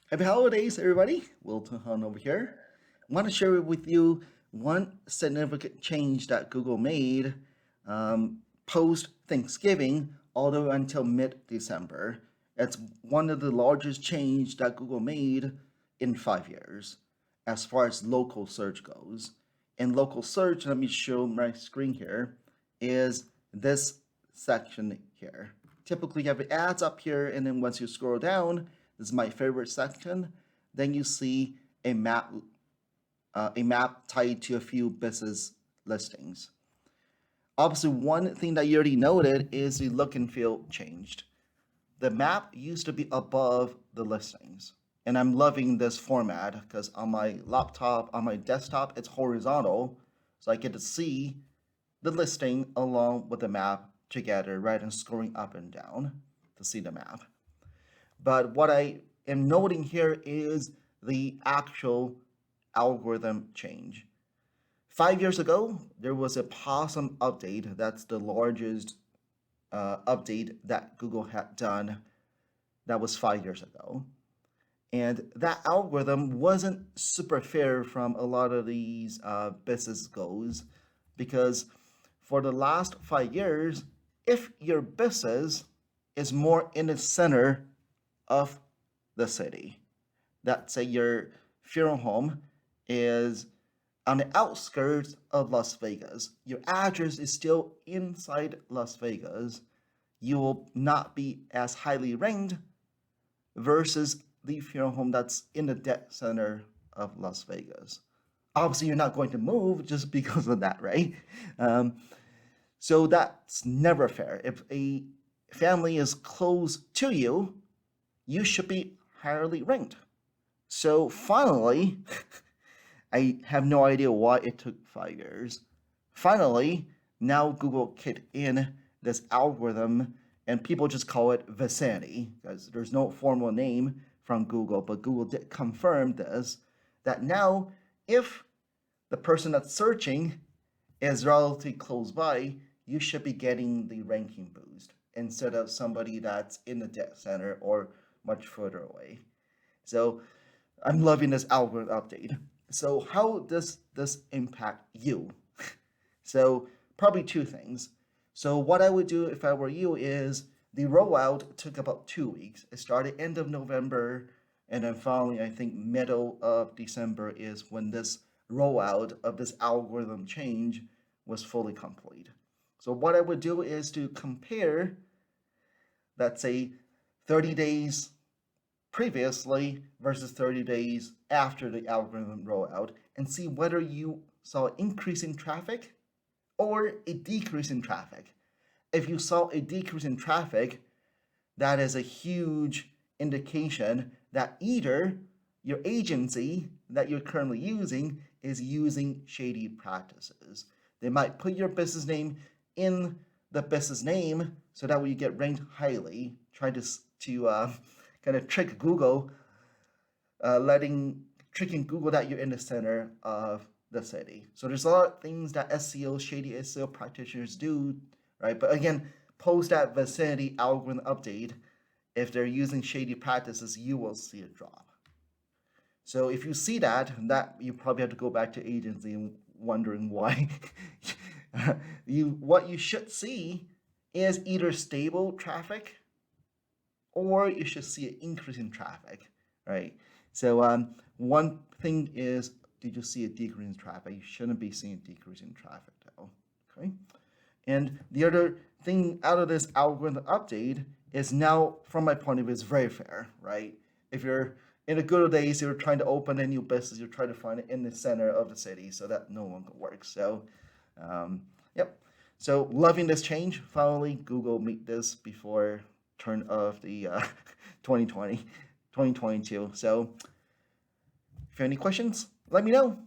Happy holidays, everybody. Wilton Hunt over here. I want to share with you one significant change that Google made post Thanksgiving all the way until mid December. It's one of the largest change that Google made in 5 years as far as local search goes. In local search, let me show my screen here, is this section here. Typically, you have ads up here, and then once you scroll down, this is my favorite section. Then you see a map tied to a few business listings. Obviously, one thing that you already noted is the look and feel changed. The map used to be above the listings, and I'm loving this format because on my laptop, on my desktop, it's horizontal, so I get to see the listing along with the map together rather than scrolling up and down to see the map. But what I am noting here is the actual algorithm change. 5 years ago, there was a Possum update. That's the largest update that Google had done. That was 5 years ago. And that algorithm wasn't super fair from a lot of these business goals because for the last 5 years, if your business is more in the center of the city. Let's say your funeral home is on the outskirts of Las Vegas. Your address is still inside Las Vegas. You will not be as highly ranked versus the funeral home that's in the dead center of Las Vegas. Obviously, you're not going to move just because of that, right? So that's never fair. If a family is close to you, you should be highly ranked. So finally, I have no idea why it took 5 years. Finally, now Google kicked in this algorithm, and people just call it vicinity because there's no formal name from Google, but Google did confirm this that now if the person that's searching is relatively close by, you should be getting the ranking boost instead of somebody that's in the dead center or much further away. So I'm loving this algorithm update. So how does this impact you? So probably two things. So what I would do if I were you is the rollout took about 2 weeks. It started end of November, and then finally I think middle of December is when this rollout of this algorithm change was fully complete. So what I would do is to compare, let's say, 30 days previously versus 30 days after the algorithm rollout and see whether you saw an increase in traffic or a decrease in traffic. If you saw a decrease in traffic, that is a huge indication that either your agency that you're currently using is using shady practices. They might put your business name in the business name so that way you get ranked highly, trying to kind of trick Google, tricking Google that you're in the center of the city. So there's a lot of things that shady SEO practitioners do, right? But again, post that vicinity algorithm update, if they're using shady practices, you will see a drop. So if you see that you probably have to go back to agency and wondering why. What you should see is either stable traffic or you should see an increase in traffic, right? So one thing is, did you see a decrease in traffic? You shouldn't be seeing a decrease in traffic though, okay? And the other thing out of this algorithm update is now, from my point of view, is very fair, right? If you're in the good old days, you're trying to open a new business, you're trying to find it in the center of the city, so that no longer works. So, yep. So loving this change. Finally, Google meet this before turn of the 2020, 2022. So if you have any questions, let me know.